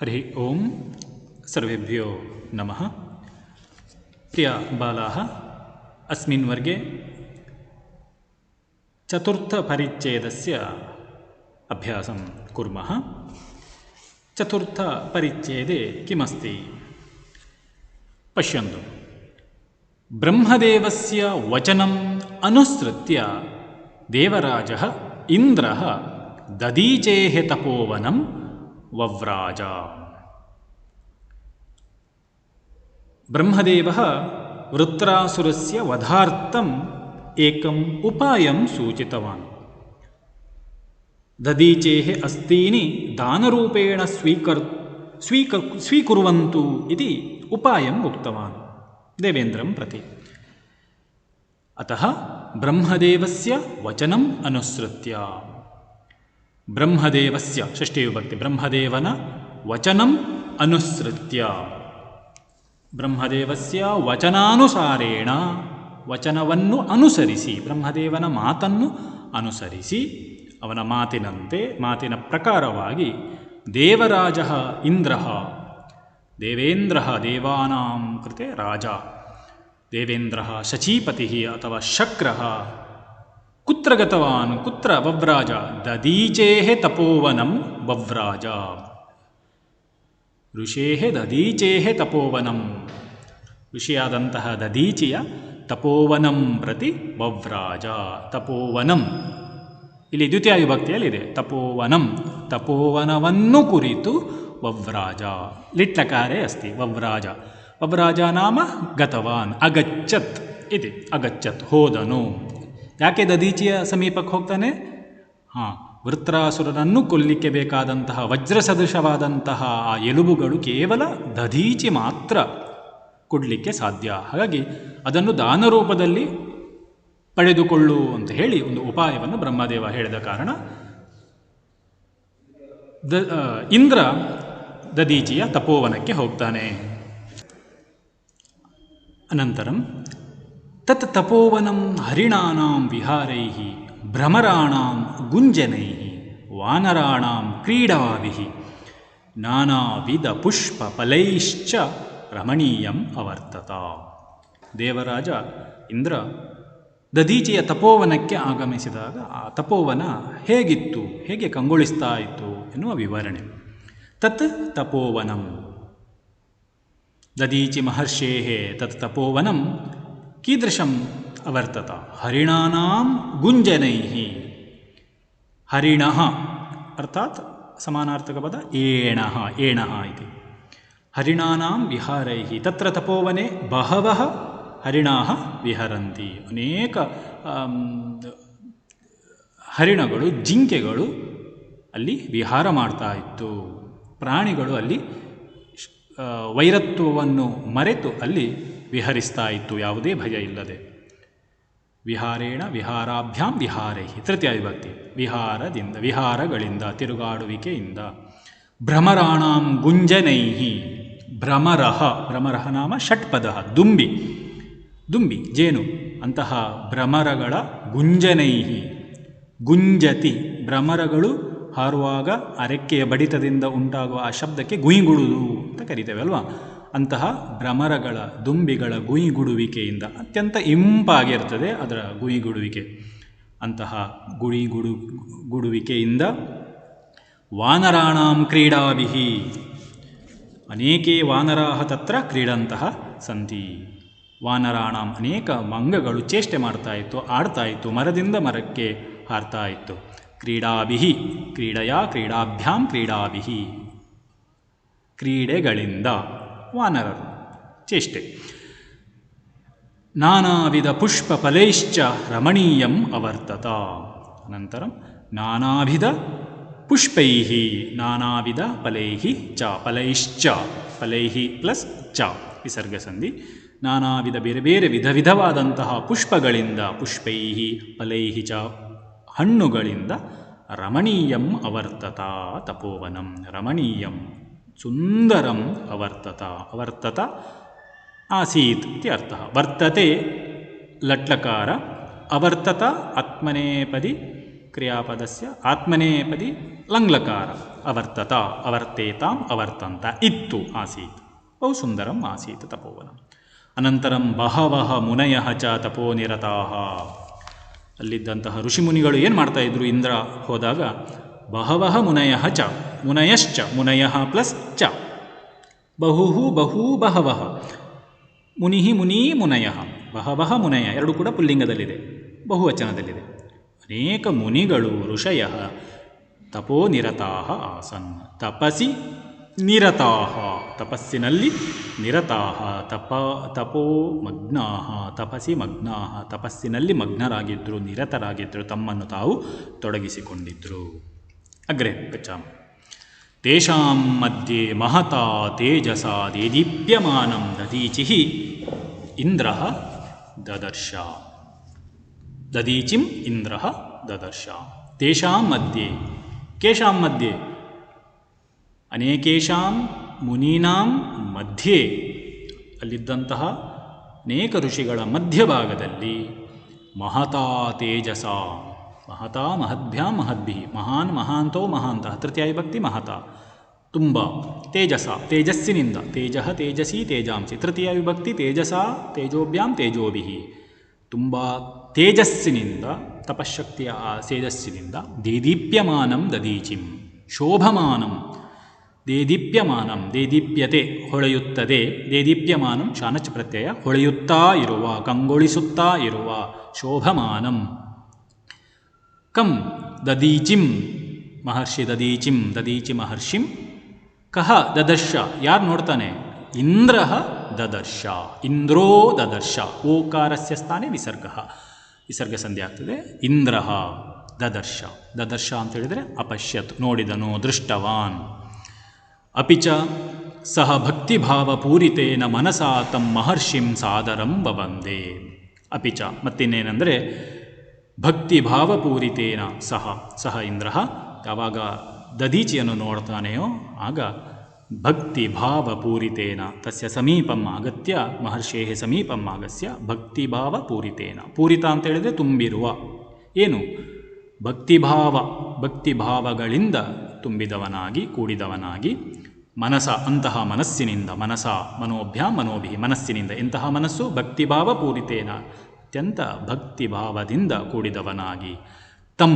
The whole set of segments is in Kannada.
हरि ओं सर्वेभ्यो नमः। प्रिय बालाः, अस्मिन् वर्गे चतुर्थपरिच्छेदस्य अभ्यासं कुर्मः। चतुर्थपरिच्छेदे किमस्ति पश्यन्तु। ब्रह्मदेवस्य वचनम् अनुसृत्य देवराजः इन्द्रः ददीचेः तपोवनं वव्राज। ब्रह्मदेवः वृत्रासुरस्य वधार्थम् एकम् उपायं सूचितवान्। ददीचेः अस्तीनि दानरूपेण स्वीकुर्वन्तु इति उपायम् उक्तवान् देवेन्द्रं प्रति। अतः ब्रह्मदेवस्य वचनम् अनुसृत्य, ब्रह्मदेवस्य षष्ठीविभक्ति, ब्रह्मदेवन वचनम् अनुसृत्य, ಬ್ರಹ್ಮದೇವಸ್ಯ ವಚನಾನುಸಾರೇಣ, ವಚನವನ್ನು ಅನುಸರಿಸಿ, ಬ್ರಹ್ಮದೇವನ ಮಾತನ್ನು ಅನುಸರಿಸಿ, ಅವನ ಮಾತಿನಂತೆ, ಮಾತಿನ ಪ್ರಕಾರವಾಗಿ ದೇವರಾಜ ಇಂದ್ರ, ದೇವೇಂದ್ರ ದೇವಾನಾಂ ಕೃತೆ ರಾಜ, ದೇವೇಂದ್ರ ಶಚೀಪತಿ ಅಥವಾ ಶಕ್ರ ಕುತ್ರ ಗತವಾನ್ ಕುತ್ರ ವವ್ರಾಜ, ದದೀಚೇಃ ತಪೋವನಂ ವವ್ರಾಜ. ಋಷೇಃ ದದೀಚೇಃ ತಪೋವನಂ, ಋಷಿಯಾದಂತಹ ದದೀಚಿಯ ತಪೋವನಂ ಪ್ರತಿ ವವ್ರಾಜ. ತಪೋವನಂ ಇಲ್ಲಿ ದ್ವಿತೀಯ ವಿಭಕ್ತಿಯಲ್ಲಿದೆ. ತಪೋವನಂ, ತಪೋವನವನ್ನು ಕುರಿತು ವವ್ರಾಜ, ಲಿಟ್ಲಕಾರೆ ಅಸ್ತಿ ವವ್ರಾಜ. ವವ್ರಾಜ ನಾಮ ಗತವಾನ್, ಅಗಚ್ಚತ್ ಇದೆ, ಅಗಚ್ಚತ್ ಹೋದನು. ಯಾಕೆ ದದೀಚಿಯ ಸಮೀಪಕ್ಕೆ ಹೋಗ್ತಾನೆ? ವೃತ್ರಾಸುರನನ್ನು ಕೊಲ್ಲಿಕ್ಕೆ ಬೇಕಾದಂತಹ ವಜ್ರ ಸದೃಶವಾದಂತಹ ಆ ಎಲುಬುಗಳು ಕೇವಲ ದದೀಚಿ ಮಾತ್ರ ಕೊಡಲಿಕ್ಕೆ ಸಾಧ್ಯ. ಹಾಗಾಗಿ ಅದನ್ನು ದಾನರೂಪದಲ್ಲಿ ಪಡೆದುಕೊಳ್ಳು ಅಂತ ಹೇಳಿ ಒಂದು ಉಪಾಯವನ್ನು ಬ್ರಹ್ಮದೇವ ಹೇಳಿದ ಕಾರಣ ಇಂದ್ರ ದದೀಚಿಯ ತಪೋವನಕ್ಕೆ ಹೋಗ್ತಾನೆ. ಅನಂತರಂ ತತ್ ತಪೋವನಂ ಹರಿಣಾನಾಂ ವಿಹಾರೈಃ ಭ್ರಮರಾಣಾಂ ಗುಂಜನೈಃ ವಾನರಾಣಾಂ ಕ್ರೀಡಾಭಿಃ ನಾನಾವಿಧ ಪುಷ್ಪ ಫಲೈಶ್ಚ ರಮಣೀಯಂ ಅವರ್ತತ. ದೇವರಾಜ ಇಂದ್ರ ದದೀಚಿಯ ತಪೋವನಕ್ಕೆ ಆಗಮಿಸಿದಾಗ ಆ ತಪೋವನ ಹೇಗಿತ್ತು, ಹೇಗೆ ಕಂಗೊಳಿಸ್ತಾ ಇತ್ತು ಎನ್ನುವ ವಿವರಣೆ. ತತ್ ತಪೋವನಂ, ದದೀಚಿ ಮಹರ್ಷೇಃ ತತ್ ತಪೋವನಂ ಕೀದೃಶಂ ಅವರ್ತತ. ಹರಿಣಾನಾಂ ಗುಂಜನೈಃ, ಹರಿಣಃ ಅರ್ಥಾತ್ ಸಮಾನಾರ್ಥಕ ಪದ ಏಣಃ, ಏಣಃ ಇತಿ. ಹರಿಣಾನಾಂ ವಿಹಾರೈಃ, ತತ್ರ ತಪೋವನೆ ಬಹವಃ ಹರಿಣಾಃ ವಿಹರಂತಿ. ಅನೇಕ ಹರಿಣಗಳು, ಜಿಂಕೆಗಳು ಅಲ್ಲಿ ವಿಹಾರ ಮಾಡ್ತಾ ಇತ್ತು. ಪ್ರಾಣಿಗಳು ಅಲ್ಲಿ ವೈರತ್ವವನ್ನು ಮರೆತು ಅಲ್ಲಿ ವಿಹರಿಸ್ತಾ ಇತ್ತು, ಯಾವುದೇ ಭಯ ಇಲ್ಲದೆ. ವಿಹಾರೇಣ ವಿಹಾರಾಭ್ಯಾಂ ವಿಹಾರೈ, ತೃತೀಯ ವಿಭಕ್ತಿ, ವಿಹಾರದಿಂದ, ವಿಹಾರಗಳಿಂದ, ತಿರುಗಾಡುವಿಕೆಯಿಂದ. ಭ್ರಮರಾಣಾಂ ಗುಂಜನೈಃ, ಭ್ರಮರಃ, ಭ್ರಮರಃ ನಾಮ ಷಟ್ಪದ, ದುಂಬಿ, ದುಂಬಿ ಜೇನು, ಅಂತಹ ಭ್ರಮರಗಳ ಗುಂಜನೈಃ, ಗುಂಜತಿ, ಭ್ರಮರಗಳು ಹಾರುವಾಗ ಆ ರೆಕ್ಕೆಯ ಬಡಿತದಿಂದ ಉಂಟಾಗುವ ಆ ಶಬ್ದಕ್ಕೆ ಗುಯಿಗುಡುವುದು ಅಂತ ಕರಿತೇವೆ ಅಲ್ವಾ. ಅಂತಹ ಭ್ರಮರಗಳ, ದುಂಬಿಗಳ ಗುಯಿಗುಡುವಿಕೆಯಿಂದ, ಅತ್ಯಂತ ಇಂಪಾಗಿರ್ತದೆ ಅದರ ಗುಯಿಗುಡುವಿಕೆ. ಅಂತಹ ಗುಡುವಿಕೆಯಿಂದ ವಾನರಾಣಾಂ ಕ್ರೀಡಾಭಿಃ, ಅನೇಕೇ ವಾನರಾಃ ತತ್ರ ಕ್ರೀಡಂತಹ ಸಂತಿ. ವಾನರಾಣಾಂ, ಅನೇಕ ಮಂಗಗಳು ಚೇಷ್ಟೆ ಮಾಡ್ತಾ ಇತ್ತು, ಆಡ್ತಾ ಇತ್ತು, ಮರದಿಂದ ಮರಕ್ಕೆ ಹಾರ್ತಾ ಇತ್ತು. ಕ್ರೀಡಾಭಿಃ, ಕ್ರೀಡೆಯ, ಕ್ರೀಡಾಭ್ಯಾಂ ಕ್ರೀಡಾಭಿಃ, ಕ್ರೀಡೆಗಳಿಂದ, ವಾನರರು ಚೇಷ್ಟೆ. ನಾನಾವಿಧ ಪುಷ್ಪ ಫಲೈಶ್ಚ ರಮಣೀಯಂ ಅವರ್ತತ. ಅನಂತರಂ ನಾನಾವಿಧ ಪುಷ್ಪೈಃ, ನಾನಾವಿಧ ಫಲೈಃ ಚ, ಫಲೈಶ್ಚ, ಫಲೈಃ ಪ್ಲಸ್ ಚ ವಿಸರ್ಗಸಂಧಿ. ನಾನಾವಿಧ ಬೇರೆ ಬೇರೆ ವಿಧ ವಿಧವಾದಂತಹ ಪುಷ್ಪಗಳಿಂದ, ಪುಷ್ಪೈಃ ಫಲೈಃ ಚ ಹಣ್ಣುಗಳಿಂದ, ರಮಣೀಯಂ ಅವರ್ತತ ತಪೋವನಂ, ರಮಣೀಯಂ ಸುಂದರಂ ಅವರ್ತತ, ಅವರ್ತತ ಆಸೀತ್ ಇತಿ ಅರ್ಥಃ. ವರ್ತತೆ ಲಟ್ಲಕಾರ, ಅವರ್ತತ ಆತ್ಮನೇಪದಿ ಕ್ರಿಯಾಪದಸ್ಯ ಆತ್ಮನೇಪದಿ ಲಂಗ್ಲಕಾರ ಅವರ್ತತ ಅवर्तेताम् ಅवर्तन्त ಇತ್ತು ಆಸೀತ್ ಬಹು ಸುಂದರಂ ಆಸೀತ್ ತಪೋವನಂ. ಅನಂತರಂ ಬಹವಃ ಮುನಯಃ ಚ ತಪೋನಿರತಾಃ. ಅಲ್ಲಿದ್ದಂತಹ ಋಷಿಮುನಿಗಳು ಏನು ಮಾಡ್ತಾಯಿದ್ರು ಇಂದ್ರ ಹೋದಾಗ? ಬಹವಃ ಮುನಯಃ ಚ, ಮುನಯಶ್ಚ, ಮುನಯಃ ಪ್ಲಸ್ ಚ, ಬಹುಹು ಬಹು ಬಹವಃ, ಮುನಿಹಿ ಮುನಿ ಮುನಯಃ, ಬಹವಃ ಮುನಯ ಎರಡು ಕೂಡ ಪುಲ್ಲಿಂಗದಲ್ಲಿದೆ, ಬಹುವಚನದಲ್ಲಿದೆ. ಅನೇಕ ಮುನಿಗಳು ಋಷಯಃ ತಪೋನಿರತಾಃ ಆಸನ್, ತಪಸಿ ನಿರತಾಃ, ತಪಸ್ಸಿನಲ್ಲಿ ನಿರತಾಃ, ತಪೋ ಮಗ್ನಾಃ, ತಪಸಿ ಮಗ್ನಾಃ, ತಪಸ್ಸಿನಲ್ಲಿ ಮಗ್ನರಾಗಿದ್ದರು, ನಿರತರಾಗಿದ್ದರು, ತಮ್ಮನ್ನು ತಾವು ತೊಡಗಿಸಿಕೊಂಡಿದ್ದರು. ಅಗ್ರೆ ಗಚ್ಚಾಮ. ತೇಷಾಂ ಮಧ್ಯೆ ಮಹತಾ ತೇಜಸಾ ದೇದೀಪ್ಯಮಾನಂ ದದೀಚಿಃ ಇಂದ್ರಃ ದದರ್ಶ. ದದೀಚಿಂ ಇಂದ್ರಃ ದದರ್ಶ. ತೇಷಾಂ ಮಧ್ಯೆ, ಕೇಷಾಂ ಮಧ್ಯೆ, ಅನೇಕೇಷಾಂ ಮುನೀನಾಂ ಮಧ್ಯೆ, ಅಲ್ಲಿದ್ದಂತಹ ಅನೇಕ ಋಷಿಗಳ ಮಧ್ಯಭಾಗದಲ್ಲಿ ಮಹತಾ ತೇಜಸ, ಮಹತಾ ಮಹದ್ಭ್ಯಾಂ ಮಹದ್ಭಿ, ಮಹಾನ್ ಮಹಾಂತೋ ಮಹಾಂತಃ, ತೃತೀಯ ವಿಭಕ್ತಿ ಮಹತಾ, ತುಂಬ, ತೇಜಸ ತೇಜಸ್ಸಿನಿಂದ, ತೇಜಃ ತೇಜಸಿ ತೇಜಾಂಸಿ, ತೃತೀಯ ವಿಭಕ್ತಿ ತೇಜಸ ತೇಜೋಭ್ಯಾಂ ತೇಜೋಭಿಃ, ತುಂಬ ತೇಜಸ್ಸಿನಿಂದ, ತಪಶಕ್ತಿಯ ಆ ತೇಜಸ್ಸಿನಿಂದ, ದೇದೀಪ್ಯಮಾನಂ ದದೀಚಿಂ, ಶೋಭಮಾನಂ, ದೇದೀಪ್ಯಮಾನಂ, ದೇದೀಪ್ಯತೆ ಹೊಳೆಯುತ್ತದೆ, ದೇದೀಪ್ಯಮಾನಂ ಶಾನಚ್ ಪ್ರತ್ಯಯ, ಹೊಳೆಯುತ್ತಾ ಇರುವ, ಕಂಗೊಳಿಸುತ್ತಾ ಇರುವ, ಶೋಭಮಾನಂ. ಕಂ ದದೀಚಿಂ, ಮಹರ್ಷಿ ದದೀಚಿಂ, ದದೀಚಿ ಮಹರ್ಷಿಂ, ಕಹ ದದರ್ಶ, ಯಾರು ನೋಡ್ತಾನೆ? ಇಂದ್ರಃ ದದರ್ಶ, ಇಂದ್ರೋ ದದರ್ಶ, ಓಕಾರಸ್ಯ ಸ್ಥಾನೆ ವಿಸರ್ಗ, ವಿಸರ್ಗ ಸಂಧಿ ಆಗ್ತದೆ. ಇಂದ್ರಃ ದದರ್ಶ, ದದರ್ಶ ಅಂತ ಹೇಳಿದರೆ ಅಪಶ್ಯತ್, ನೋಡಿದನು, ದೃಷ್ಟವಾನ್. ಅಪಿಚ ಸಹ ಭಕ್ತಿಭಾವಪೂರಿತೇನ ಮನಸಾ ತಂ ಮಹರ್ಷಿಂ ಸಾದರಂ ಬವಂದೇ. ಅಪಿಚ ಮತ್ತಿನ್ನೇನೆಂದರೆ, ಭಕ್ತಿಭಾವಪೂರಿತೇನ ಸಹ, ಸಹ ಇಂದ್ರ ಯಾವಾಗ ದದೀಚಿಯನ್ನು ನೋಡ್ತಾನೆಯೋ ಆಗ ಭಕ್ತಿಭಾವಪೂರಿತೇನ ತಸ್ಯ ಸಮೀಪಂ ಆಗತ್ಯ, ಮಹರ್ಷೇಃ ಸಮೀಪಂ ಆಗಸ್ಯ ಭಕ್ತಿಭಾವಪೂರಿತೇನ, ಪೂರಿತ ಅಂತ ಹೇಳಿದರೆ ತುಂಬಿರುವ, ಏನು ಭಕ್ತಿಭಾವ, ಭಕ್ತಿಭಾವಗಳಿಂದ ತುಂಬಿದವನಾಗಿ ಕೂಡಿದವನಾಗಿ, ಮನಸ ಅಂತಹ ಮನಸ್ಸಿನಿಂದ, ಮನಸ ಮನೋಭ್ಯಾಂ ಮನೋಭಿ, ಮನಸ್ಸಿನಿಂದ, ಎಂತಹ ಮನಸ್ಸು? ಭಕ್ತಿಭಾವ ಪೂರಿತೇನ, ಅತ್ಯಂತ ಭಕ್ತಿಭಾವದಿಂದ ಕೂಡಿದವನಾಗಿ, ತಂ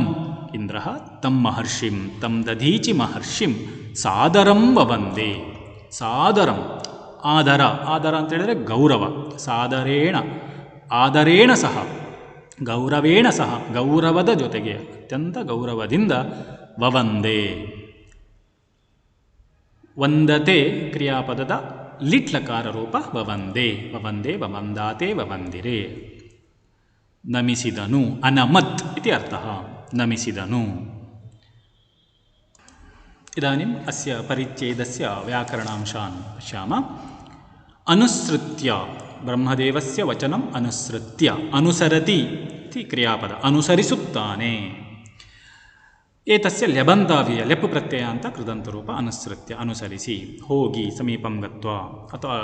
ಇಂದ್ರ ತಂ ಮಹರ್ಷಿಂ, ತಂ ದಧೀಚಿ ಮಹರ್ಷಿಂ ಸಾದರಂ ವವಂದೇ. ಸಾದರಂ ಆದರ, ಆದರ ಅಂತ ಹೇಳಿದರೆ ಗೌರವ, ಸಾದರೇಣ ಆದರೇಣ ಸಹ, ಗೌರವೇಣ ಸಹ, ಗೌರವದ ಜೊತೆಗೆ ಅತ್ಯಂತ ಗೌರವದಿಂದ, ವವಂದೇ. ವಂದತೆ ಕ್ರಿಯಾಪದದ ಲಿಟ್ಲಕಾರ ರೂಪ ವವಂದೇ, ವವಂದೇ ವವಂದಾತೆ ವವಂದಿರೆ. ನಮಿಸಿದನು, ಅನಮತ್ ಇತಿ ಅರ್ಥಃ, ನಮಿಸಿದನು. ಇದಾನಿಂ ಅಸ್ಯ ಪರಿಚ್ಛೇದಸ್ಯ ವ್ಯಾಕರಣಾಂಶಾನ್ ಪಶ್ಯಾಮ. ಅನುಸೃತ್ಯ, ಬ್ರಹ್ಮದೇವಸ್ಯ ವಚನಂ ಅನುಸೃತ್ಯ, ಅನುಸರತಿ ಇತಿ ಕ್ರಿಯಾಪದ, ಅನುಸರಿಸುತ್ತಾನೆ. ಏತಸ್ಯ ಲ್ಯಬಂತಾವ್ಯಯ, ಲೆಪ್ ಪ್ರತ್ಯಯ ಅಂತ ಕೃದಂತರೂಪ, ಅನುಸೃತ್ಯ ಅನುಸರಿಸಿ, ಹೋಗಿ, ಸಮೀಪಂ ಗತ್ವ, ಅಥವಾ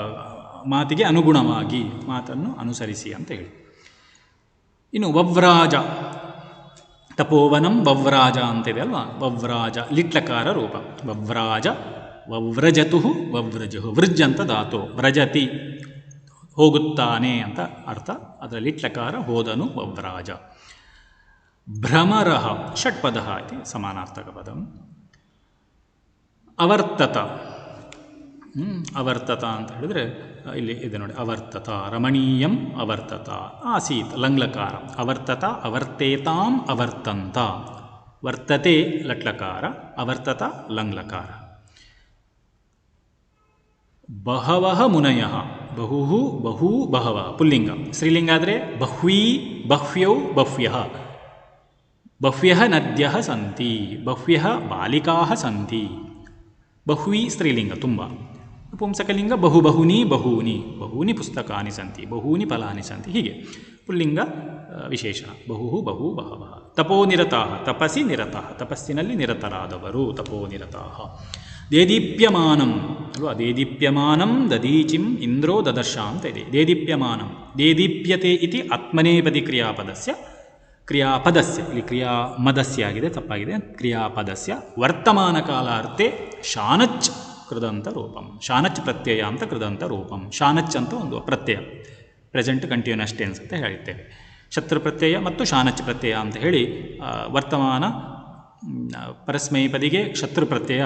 ಮಾತಿಗೆ ಅನುಗುಣವಾಗಿ, ಮಾತನ್ನು ಅನುಸರಿಸಿ ಅಂತ ಹೇಳಿ. ಇನ್ನು ವವ್ರಾಜ, ತಪೋವನಂ ವವ್ರಾಜ ಅಂತಿದೆ ಅಲ್ವಾ, ವವ್ರಾಜ ಲಿಟ್ಲಕಾರ ರೂಪ, ವವ್ರಾಜ, ವವ್ರಜತು ವವ್ರಜು, ವೃಜ್ ಅಂತ ಧಾತು, ವ್ರಜತಿ ಹೋಗುತ್ತಾನೆ ಅಂತ ಅರ್ಥ, ಅದರ ಲಿಟ್ಲಕಾರ ಹೋದನು, ವವ್ರಾಜ. ಭ್ರಮರಃ ಷಟ್ಪದ ಇತಿ ಸಮಾನಾರ್ಥಕ ಪದಂ. ಅವರ್ತತ, ಅವರ್ತತ ಅಂತ ಹೇಳಿದರೆ ಇಲ್ಲಿ ಇದೆ ನೋಡಿ, ಅವರ್ತತ, ರಮಣೀಯಂ ಅವರ್ತತ, ಆಸೀತ್ ಲಂಗ್ಲಕಾರ, ಅವರ್ತತ ಅವರ್ತೇತಾಂ ಅವರ್ತಂತ, ವರ್ತತೆ ಲಟ್ಲಕಾರ, ಅವರ್ತತ ಲಂಗ್ಲಕಾರ. ಬಹವಃ ಮುನಯಃ, ಬಹುಹು ಬಹು ಬಹವ ಪುಲ್ಲಿಂಗ, ಸ್ತ್ರೀಲಿಂಗ ಆದರೆ ಬಹ್ವೀ ಬಹ್ವ್ಯೌ ಬಹ್ವ್ಯಃ, ಬಹ್ವ್ಯಃ ನದ್ಯಃ ಸಂತಿ, ಬಹ್ವ್ಯಃ ಬಾಲಿಕಾಃ ಸಂತಿ. ಬಹ್ವೀ ಸ್ತ್ರೀಲಿಂಗ ತುಂಬ, ಪುಂಸಕಲಿಂಗ ಬಹು ಬಹೂನಿ ಬಹೂನಿ, ಬಹೂನಿ ಪುಸ್ತಕಾನಿ ಸಂತಿ, ಬಹೂನಿ ಫಲಾನಿ ಸಂತಿ, ಹೀಗೆ ಪುಲ್ಲಿಂಗ ವಿಶೇಷಣ, ಬಹುಹು ಬಹು ಬಹವಃ. ತಪೋನಿರತಾಃ, ತಪಸಿ ನಿರತಃ, ತಪಸ್ಸಿನಲ್ಲಿ ನಿರತರಾದವರು, ತಪೋನಿರತಾಃ. ದೇದೀಪ್ಯಮಾನಂ ಅಲ್ವಾ, ದೇದೀಪ್ಯಮಾನಂ ದದೀಚಿಂ ಇಂದ್ರೋ ದದರ್ಶ ಅಂತ ಇದೆ. ದೇದೀಪ್ಯಮಾನಂ, ದೇದೀಪ್ಯತೆ ಇತಿ ಆತ್ಮನೇಪದಿ ಕ್ರಿಯಾಪದಸ್ಯ ಕ್ರಿಯಾಪದಸ್ಯ, ಇಲ್ಲಿ ಕ್ರಿಯಾಮದಸ್ಯ ಆಗಿದೆ, ತಪ್ಪಾಗಿದೆ. ಕ್ರಿಯಾಪದಸ್ಯ ವರ್ತಮಾನ ಕಾಲಾರ್ಥೆ ಶಾನಚ್ ಕೃದಂತ ರೂಪಂ. ಶಾನಚ್ ಪ್ರತ್ಯಯ ಅಂತ ಕೃದಂತ ರೂಪಂ. ಶಾನಚ್ ಅಂತ ಒಂದು ಪ್ರತ್ಯಯ, ಪ್ರೆಸೆಂಟ್ ಕಂಟಿನ್ಯೂಸ್ ಟೆನ್ಸ್ ಅಂತ ಹೇಳ್ತೇವೆ. ಶತ್ರು ಪ್ರತ್ಯಯ ಮತ್ತು ಶಾನಚ್ ಪ್ರತ್ಯಯ ಅಂತ ಹೇಳಿ ವರ್ತಮಾನ ಪರಸ್ಮೈಪದಿಗೆ ಶತ್ರು ಪ್ರತ್ಯಯ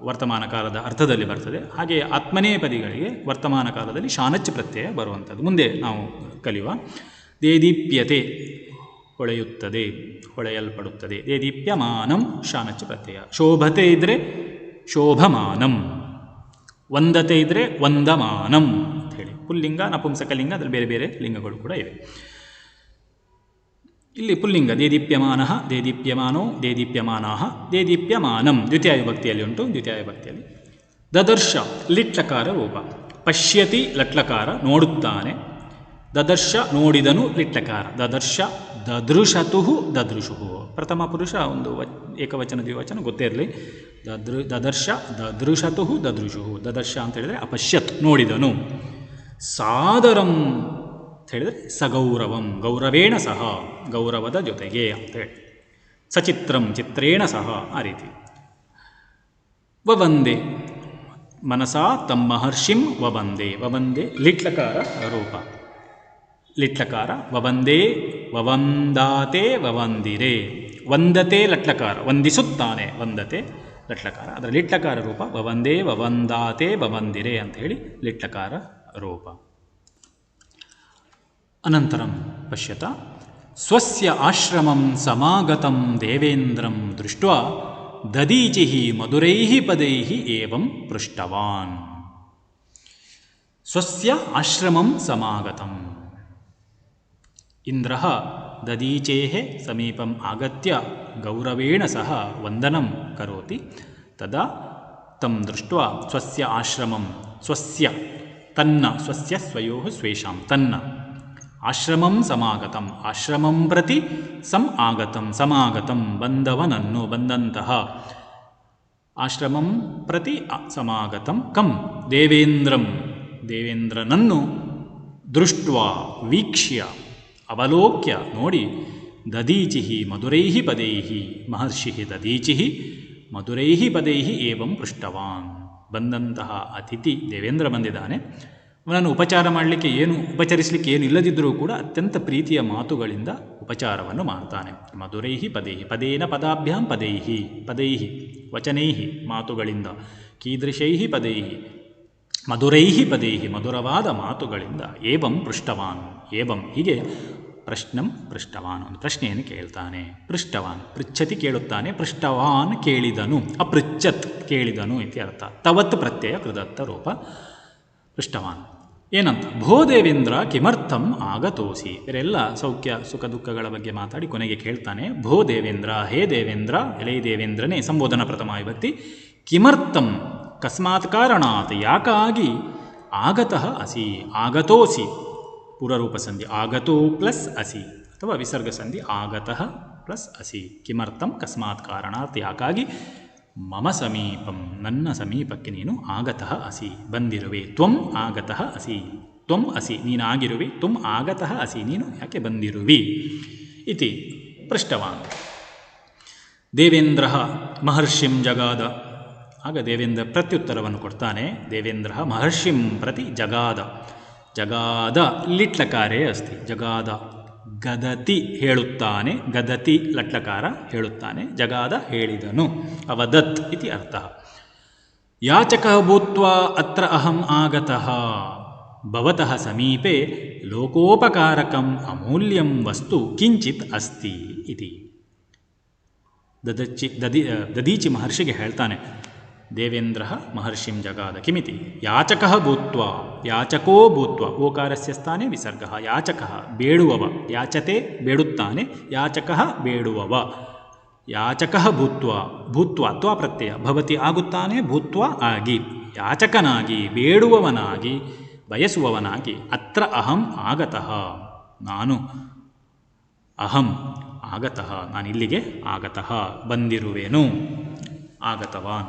ವರ್ತಮಾನ ಕಾಲದ ಅರ್ಥದಲ್ಲಿ ಬರ್ತದೆ. ಹಾಗೆ ಆತ್ಮನೇಪದಿಗಳಿಗೆ ವರ್ತಮಾನ ಕಾಲದಲ್ಲಿ ಶಾನಚ್ ಪ್ರತ್ಯಯ ಬರುವಂಥದ್ದು ಮುಂದೆ ನಾವು ಕಲಿಯುವ. ದೇದೀಪ್ಯತೆ ಹೊಳೆಯುತ್ತದೆ, ಹೊಳೆಯಲ್ಪಡುತ್ತದೆ. ದೇದೀಪ್ಯಮಾನಂ ಶಾನಚ್ ಪ್ರತ್ಯಯ. ಶೋಭತೆ ಇದ್ದರೆ ಶೋಭಮಾನಂ, ವಂದತೆ ಇದ್ದರೆ ವಂದಮಾನಂ ಅಂತ ಹೇಳಿ ಪುಲ್ಲಿಂಗ ನಪುಂಸಕಲಿಂಗ, ಅದರಲ್ಲಿ ಬೇರೆ ಬೇರೆ ಲಿಂಗಗಳು ಕೂಡ ಇವೆ. ಇಲ್ಲಿ ಪುಲ್ಲಿಂಗ ದೇದೀಪ್ಯಮಾನ, ದೇದೀಪ್ಯಮಾನೋ, ದೇದೀಪ್ಯಮಾನಾ, ದೇದೀಪ್ಯಮಾನಂ ದ್ವಿತೀಯ ವಿಭಕ್ತಿಯಲ್ಲಿ ಉಂಟು. ದ್ವಿತೀಯ ವಿಭಕ್ತಿಯಲ್ಲಿ ದದರ್ಶ ಲಿಟ್ಲಕಾರ ರೂಪ. ಪಶ್ಯತಿ ಲಟ್ಲಕಾರ ನೋಡುತ್ತಾನೆ. ದದರ್ಶ ನೋಡಿದನು ಲಿಟ್ಲಕಾರ. ದದರ್ಶ ದದೃಶತು ದದೃಶು. ಪ್ರಥಮ ಪುರುಷ ಒಂದು ಏಕವಚನ ದ್ವಿವಚನ ಗೊತ್ತೇ ಇರಲಿ. ದದರ್ಶ ದದೃಶತು ದದೃಶು. ದದರ್ಶ ಅಂತ ಹೇಳಿದರೆ ಅಪಶ್ಯತ್ ನೋಡಿದನು. ಸಾದರಂ ಅಂತ ಹೇಳಿದರೆ ಸಗೌರವಂ, ಗೌರವೇಣ ಸಹ, ಗೌರವದ ಜೊತೆಗೆ ಅಂತೇಳಿ. ಸಚಿತ್ರಂ ಚಿತ್ರೇಣ ಸಹ, ಆ ರೀತಿ. ವವಂದೆ ಮನಸಾ ತಮ್ಮಹರ್ಷಿಂ ವವಂದೆ. ವವಂದೆ ಲಿಟ್ಲಕಾರ ರೂಪ. ಲಿಟ್ಲಕಾರ ವವಂದೇ, ವವಂದಾತೆ, ವವಂದಿರೆ. ವಂದತೆ ಲಟ್ಲಕಾರ, ವಂದಿಸುತ್ತಾನೆ, ವಂದತೆ ಲಟ್ಲಕಾರ. ಅದರ ಲಿಟ್ಲಕಾರ ರೂಪ ವವಂದೇ, ವವಂದಾತೆ, ವವಂದಿರೆ ಅಂತ ಹೇಳಿ ಲಿಟ್ಲಕಾರ ರೂಪ. ಅನಂತರಂ ಪಶ್ಯತ ಸ್ವಸ್ಯ ಆಶ್ರಮಂ ಸಮಾಗತಂ ದೇವೇಂದ್ರಂ ದೃಷ್ಟ್ವಾ ದದೀಚಿಃ ಮಧುರೈಃ ಪದೈಃ ಏವಂ ಪೃಷ್ಟವಾನ್. ಸ್ವಸ್ಯ ಆಶ್ರಮಂ ಸಮಾಗತಂ. ಇಂದ್ರಃ ದದೀಚೇಃ ಸಮೀಪಂ ಆಗತ್ಯ ಗೌರವೇಣ ಸಹ ವಂದನಂ ಕರೋತಿ. ತದಾ ತಂ ದೃಷ್ಟ್ವಾ ಸ್ವಸ್ಯ ಆಶ್ರಮಂ, ಸ್ವಸ್ಯ ತನ್ನ, ಸ್ವಸ್ಯ ಸ್ವಯೋಃ ಸ್ವೇಷಾಂ ತನ್ನ, ಆಶ್ರಮಂ ಸಮಾಗತಂ ಆಶ್ರಮಂ ಪ್ರತಿ ಆಗತಂ ಸಮಾಗತಂ ಬಂದವನನ್ನು, ಬಂದಂತಹ. ಆಶ್ರಮಂ ಪ್ರತಿ ಸಮಾಗತಂ ಕಂ ದೇವೇಂದ್ರಂ ದೇವೇಂದ್ರನನ್ನು ದೃಷ್ಟ್ವಾ ವೀಕ್ಷ್ಯ ಅವಲೋಕ್ಯ ನೋಡಿ. ದದೀಚಿಃ ಮಧುರೈಃ ಪದೈಃ ಮಹರ್ಷಿಃ ದದೀಚಿಃ ಮಧುರೈಃ ಪದೈಃ ಏವಂ ಪೃಷ್ಟವಾನ್. ಬಂದಂತಹ ಅತಿಥಿ ದೇವೇಂದ್ರ ಬಂದಿದ್ದಾನೆ, ಅವನನ್ನು ಉಪಚಾರ ಮಾಡಲಿಕ್ಕೆ ಉಪಚರಿಸಲಿಕ್ಕೆ ಏನು ಇಲ್ಲದಿದ್ದರೂ ಕೂಡ ಅತ್ಯಂತ ಪ್ರೀತಿಯ ಮಾತುಗಳಿಂದ ಉಪಚಾರವನ್ನು ಮಾಡ್ತಾನೆ. ಮಧುರೈಃ ಪದೈಃ, ಪದೇನ ಪದಾಭ್ಯಾಂ ಪದೈಃ, ಪದೈಃ ವಚನೈಃ ಮಾತುಗಳಿಂದ, ಕೀದೃಶೈಃ ಪದೈಃ ಮಧುರೈಃ ಪದೈಃ ಮಧುರವಾದ ಮಾತುಗಳಿಂದ. ಏವಂ ಪೃಷ್ಟವಾನ್, ಏವಂ ಹೀಗೆ ಪ್ರಶ್ನಂ ಪೃಷ್ಟವಾನ್, ಒಂದು ಪ್ರಶ್ನೆಯನ್ನು ಕೇಳ್ತಾನೆ. ಪೃಷ್ಟವಾನ್ ಪೃಚ್ಛತಿ ಕೇಳುತ್ತಾನೆ, ಪೃಷ್ಟವಾನ್ ಕೇಳಿದನು, ಅಪೃಚ್ಛತ್ ಕೇಳಿದನು ಇತ್ಯರ್ಥ. ತವತ್ ಪ್ರತ್ಯಯ ಕೃದತ್ತ ರೂಪ ಪೃಷ್ಟವಾನ್. ಏನಂತ ಭೋ ದೇವೇಂದ್ರ ಕಿಮರ್ಥಂ ಆಗತೋಸಿ. ಇವರೆಲ್ಲ ಸೌಖ್ಯ ಸುಖ ದುಃಖಗಳ ಬಗ್ಗೆ ಮಾತಾಡಿ ಕೊನೆಗೆ ಕೇಳ್ತಾನೆ. ಭೋ ದೇವೇಂದ್ರ, ಹೇ ದೇವೇಂದ್ರ, ಎಲೈ ದೇವೇಂದ್ರನೇ ಸಂಬೋಧನಾ ಪ್ರಥಮ ವಿಭಕ್ತಿ. ಕಿಮರ್ಥಂ ಕಸ್ಮಾತ್ ಕಾರಣಾತ್ ಯಾಕಾಗಿ, ಆಗತಃ ಅಸಿ ಆಗತೋಸಿ ಪೂರ್ವರೂಪ ಸಂಧಿ ಆಗತೋ ಪ್ಲಸ್ ಅಸಿ ಅಥವಾ ವಿಸರ್ಗ ಸಂಧಿ ಆಗತಃ ಪ್ಲಸ್ ಅಸಿ. ಕಿಮರ್ಥಂ ಕಸ್ಮಾತ್ ಕಾರಣಾತ್ ಯಾಕಾಗಿ, ಮಮ ಸಮೀಪಂ ನನ್ನ ಸಮೀಪಕ್ಕೆ ನೀನು ಆಗತಃ ಅಸಿ ಬಂದಿರುವೆ. ತ್ವಂ ಆಗತಃ ಅಸಿ, ತ್ವಂ ಅಸಿ ನೀನಾಗಿರುವೆ, ತ್ವಂ ಆಗತಃ ಅಸಿ ನೀನು ಯಾಕೆ ಬಂದಿರುವಿ ಇತಿ ಪೃಷ್ಟವಾನ್. ದೇವೇಂದ್ರ ಮಹರ್ಷಿಂ ಜಗಾದ. ಆಗ ದೇವೇಂದ್ರ ಪ್ರತ್ಯುತ್ತರವನ್ನು ಕೊಡ್ತಾನೆ. ದೇವೇಂದ್ರ ಮಹರ್ಷಿಂ ಪ್ರತಿ ಜಗಾದ. ಜಗಾದ ಲಿಟ್ಲಕಾರೇ ಅಸ್ತಿ. ಜಗಾದ ಗದತಿ ಹೇಳುತ್ತಾನೆ, ಗದತಿ ಲಟ್ಲಕಾರ ಹೇಳುತ್ತಾನೆ, ಜಗಾದ ಹೇಳಿದನು, ಅವದತ್ ಇತಿ ಅರ್ಥ. ಯಾಚಕಃ ಭೂತ್ವಾ ಅತ್ರ ಅಹಂ ಆಗತಃ ಭವತಃ ಸಮೀಪೆ ಲೋಕೋಪಕಾರಕಂ ಅಮೂಲ್ಯಂ ವಸ್ತು ಕಿಂಚಿತ್ ಅಸ್ತಿ ಇತಿ. ದದೀಚಿ ಮಹರ್ಷಿಗೆ ಹೇಳ್ತಾನೆ ದೇವೇಂದ್ರ ಮಹರ್ಷಿಂ ಜಗಾದ ಕಿಮಿತಿ. ಯಾಚಕಃ ಭೂತ್ವಾ, ಯಾಚಕೋ ಭೂತ್ವಾ ಓಕಾರಸ್ಯ ಸ್ಥಾನೆ ವಿಸರ್ಗಃ. ಯಾಚಕಃ ಬೇಡುವವ, ಯಾಚತೆ ಬೇಡುತ್ತಾನೆ, ಯಾಚಕಃ ಬೇಡುವವ. ಯಾಚಕಃ ಭೂತ್ವಾ, ಭೂತ್ವಾ ತ್ವಾ ಪ್ರತ್ಯಯ ಭವತಿ ಆಗುತ್ತಾನೆ, ಭೂತ್ವಾ ಆಗಿ, ಯಾಚಕನಾಗಿ ಬೇಡುವವನಾಗಿ ಬಯಸುವವನಾಗಿ. ಅತ್ರ ಅಹಂ ಆಗತಃ ನಾನು, ಅಹಂ ಆಗತಃ ನಾನಿಲ್ಲಿಗೆ ಆಗತಃ ಬಂದಿರುವೆನು, ಆಗತವಾನ್.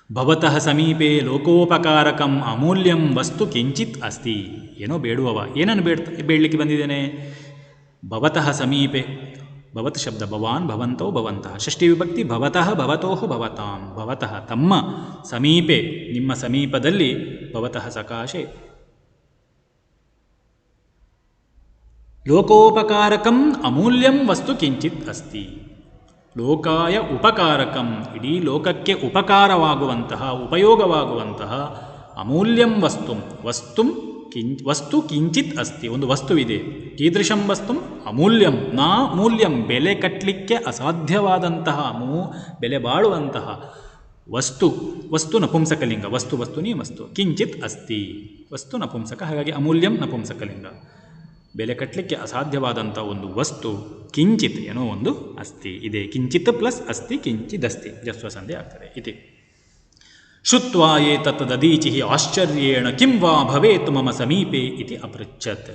ಭವತಃ ಸಮೀಪೆ ಲೋಕೋಪಕಾರಕಂ ಅಮೂಲ್ಯಂ ವಸ್ತು ಕಿಂಚಿತ್ ಅಸ್ತಿ. ಏನೋ ಬೇಡುವವ, ಏನನ್ನು ಬೇಡಲಿಕ್ಕೆ ಬಂದಿದ್ದೇನೆ? ಭವತಃ ಸಮೀಪೆ, ಭವತ್ ಶಬ್ದ ಭವಾನ್ ಭವಂತೋ ಭವಂತಃ, ಷಷ್ಠಿ ವಿಭಕ್ತಿ ಭವತಃ ಭವತೋಃ ಭವತಾಂ, ಭವತಃ ತಮ್ಮ, ಸಮೀಪೆ ನಿಮ್ಮ ಸಮೀಪದಲ್ಲಿ, ಭವತಃ ಸಕಾಶೆ, ಲೋಕೋಪಕಾರಕಂ ಅಮೂಲ್ಯಂ ವಸ್ತು ಕಿಂಚಿತ್ ಅಸ್ತಿ. ಲೋಕಾಯ ಉಪಕಾರಕಂ, ಇಡೀ ಲೋಕಕ್ಕೆ ಉಪಕಾರವಾಗುವಂತಹ ಉಪಯೋಗವಾಗುವಂತಹ ಅಮೂಲ್ಯಂ ವಸ್ತು ಕಿಂಚಿತ್ ಅಸ್ತಿ, ಒಂದು ವಸ್ತುವಿದೆ. ಕೀದೃಶಂ ವಸ್ತು ಅಮೂಲ್ಯಂ ನಾ ಮೂಲ್ಯಂ, ಬೆಲೆ ಕಟ್ಟಲಿಕ್ಕೆ ಅಸಾಧ್ಯವಾದಂತಹ ಬೆಲೆ ಬಾಳುವಂತಹ ವಸ್ತು ನಪುಂಸಕಲಿಂಗ, ವಸ್ತುನಿ ವಸ್ತು, ಕಿಂಚಿತ್ ಅಸ್ತಿ ವಸ್ತು ನಪುಂಸಕ, ಹಾಗಾಗಿ ಅಮೂಲ್ಯಂ ನಪುಂಸಕಲಿಂಗ, ಬೆಲೆ ಕಟ್ಟಲಿಕ್ಕೆ ಅಸಾಧ್ಯವಾದಂಥ ಒಂದು ವಸ್ತು ಕಿಂಚಿತ್ ಏನೋ ಒಂದು ಅಸ್ತಿ ಇದೆ. ಕಿಂಚಿತ್ ಪ್ಲಸ್ ಅಸ್ತಿ ಕಿಂಚಿದಸ್ತಿ ಜಸ್ವ ಸಂಧಿ ಆಗ್ತದೆ. ಇತಿ ಶುತ್ವಾ ಏತತ್ ದದೀಚಿಃ ಆಶ್ಚರ್ಯೇಣ ಕಿಂ ವಾ ಭವೇತ್ ಮಮ ಸಮೀಪೆ ಇತಿ ಅಪೃಚ್ಛತ್.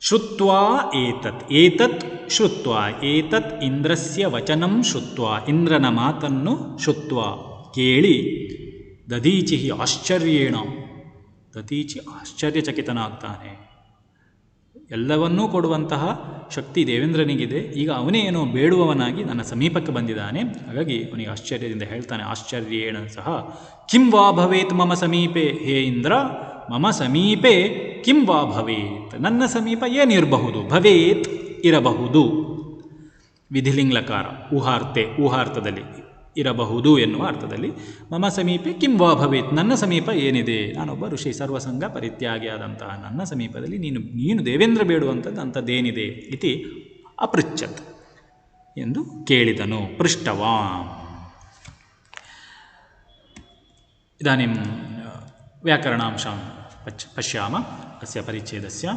ಶ್ರುತ್ವಾ ಏತತ್ ಶ್ರುತ್ವಾ, ಏತತ್ ಇಂದ್ರಸ್ಯ ವಚನಂ ಶ್ರುತ್ವಾ, ಇಂದ್ರನ ಮಾತನ್ನು ಶ್ರುತ್ವಾ ಕೇಳಿ, ದದೀಚಿಃ ಆಶ್ಚರ್ಯೇಣ, ದದೀಚಿ ಆಶ್ಚರ್ಯಚಕಿತನಾಗ್ತಾನೆ. ಎಲ್ಲವನ್ನೂ ಕೊಡುವಂತಹ ಶಕ್ತಿ ದೇವೇಂದ್ರನಿಗಿದೆ, ಈಗ ಅವನೇ ಏನೋ ಬೇಡುವವನಾಗಿ ನನ್ನ ಸಮೀಪಕ್ಕೆ ಬಂದಿದ್ದಾನೆ. ಹಾಗಾಗಿ ಅವನಿಗೆ ಆಶ್ಚರ್ಯದಿಂದ ಹೇಳ್ತಾನೆ, ಆಶ್ಚರ್ಯೇಣ ಸಹ ಕಿಂ ವಾ ಭವೇತ್ ಮಮ ಸಮೀಪೆ, ಹೇ ಇಂದ್ರ ಮಮ ಸಮೀಪೆ ಕಿಂ ವಾ ಭವೇತ್, ನನ್ನ ಸಮೀಪ ಏನಿರಬಹುದು, ಭವೇತ್ ಇರಬಹುದು, ವಿಧಿಲಿಂಗ್ಲಕಾರ ಊಹಾರ್ಥದಲ್ಲಿ ಇರಬಹುದು ಎನ್ನುವ ಅರ್ಥದಲ್ಲಿ, ಮಮ ಸಮೀಪೆ ಕಿಂ ವಾ ಭವೇತ್, ನನ್ನ ಸಮೀಪ ಏನಿದೆ, ನಾನೊಬ್ಬ ಋಷಿ ಸರ್ವಸಂಗ ಪರಿತ್ಯಾಗಿಯಾದಂತಹ ನನ್ನ ಸಮೀಪದಲ್ಲಿ ನೀನು ದೇವೇಂದ್ರ ಬೇಡುವಂಥದ್ದು ಅಂಥದ್ದೇನಿದೆ ಇತಿ ಅಪೃಚ್ಛತ್ ಎಂದು ಕೇಳಿದನು. ಪೃಷ್ಟವಾನ್. ಇದಾನಿಂ ವ್ಯಾಕರಣಾಂಶಂ ಪಶ್ಯಾಮ ಅಸ್ಯ ಪರಿಚ್ಛೇದಸ್ಯ.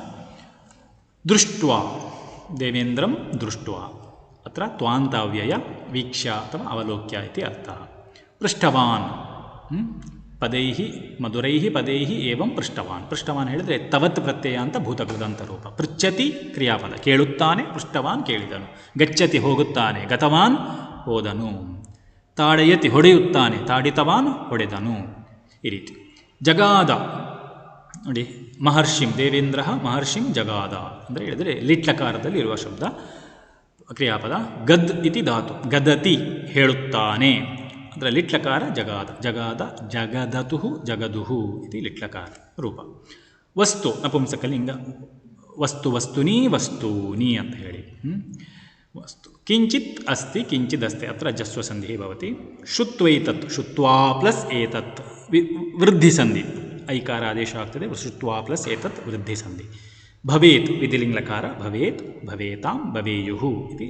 ದೃಷ್ಟ್ವಾ, ದೇವೇಂದ್ರಂ ದೃಷ್ಟ್ವಾ, ಅತ್ರ ತ್ವಾಂತಾವ್ಯಯ ವೀಕ್ಷ್ಯ ಅಥವಾ ಅವಲೋಕ್ಯ ಇತಿ ಅರ್ಥಃ. ಪೃಷ್ಟವಾನ್, ಪದೈಃ ಮಧುರೈಃ ಪದೈಃ ಏವಂ ಪೃಷ್ಟವಾನ್. ಪೃಷ್ಟವಾನ್ ಹೇಳಿದರೆ ತವತ್ ಪ್ರತ್ಯಯ ಅಂತ ಭೂತಕೃದಂತ ರೂಪ. ಪೃಚ್ಛತಿ ಕ್ರಿಯಾಪದ, ಕೇಳುತ್ತಾನೆ, ಪೃಷ್ಟವಾನ್ ಕೇಳಿದನು. ಗಚ್ಚತಿ ಹೋಗುತ್ತಾನೆ, ಗತವಾನ್ ಹೋದನು. ತಾಡಯತಿ ಹೊಡೆಯುತ್ತಾನೆ, ತಾಡಿತವಾನ್ ಹೊಡೆದನು. ಈ ರೀತಿ. ಜಗಾದ ನೋಡಿ, ಮಹರ್ಷಿಂ, ದೇವೇಂದ್ರ ಮಹರ್ಷಿಂ ಜಗಾದ ಅಂದರೆ ಹೇಳಿದರೆ ಲಿಟ್ಲಕಾರದಲ್ಲಿ ಇರುವ ಶಬ್ದ, ಕ್ರಿಯಾಪದ. ಗದ್ ಇತಿ ಧಾತು, ಗದತಿ ಹೇಳುತ್ತಾನೆ, ಅಂದರೆ ಲಿಟ್ಲಕಾರ ಜಗಾದ ಜಗದತು ಜಗದುಹು ಇತಿ ಲಿಟ್ಲಕಾರ ರೂಪ. ವಸ್ತು ನಪುಂಸಕಲಿಂಗ, ವಸ್ತೂನಿ ಅಂತ ಹೇಳಿ ವಸ್ತು. ಕಿಂಚಿತ್ ಅಸ್ತಿ ಕಿಂಚಿದಸ್ತಿ, ಅತ್ರ ಜಸ್ವ ಸಂಧಿ ಭವತಿ. ಶುತ್ವೈತತ್, ಶುತ್ವಾ ಪ್ಲಸ್ ಏತತ್ ವೃದ್ಧಿ ಸಂಧಿ, ಐಕಾರ ಆದೇಶ ಆಗ್ತದೆ. ಶುತ್ವಾ ಪ್ಲಸ್ ಏತತ್ ವೃದ್ಧಿ ಸಂಧಿ. ಭವೇತ್ ವಿಧಿಲಿಂಗ ಲಕಾರ, ಭವೇತ್ ಭವೇತಾಂ ಭವೇಯುಃ ಇತಿ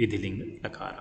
ವಿಧಿಲಿಂಗ ಲಕಾರ.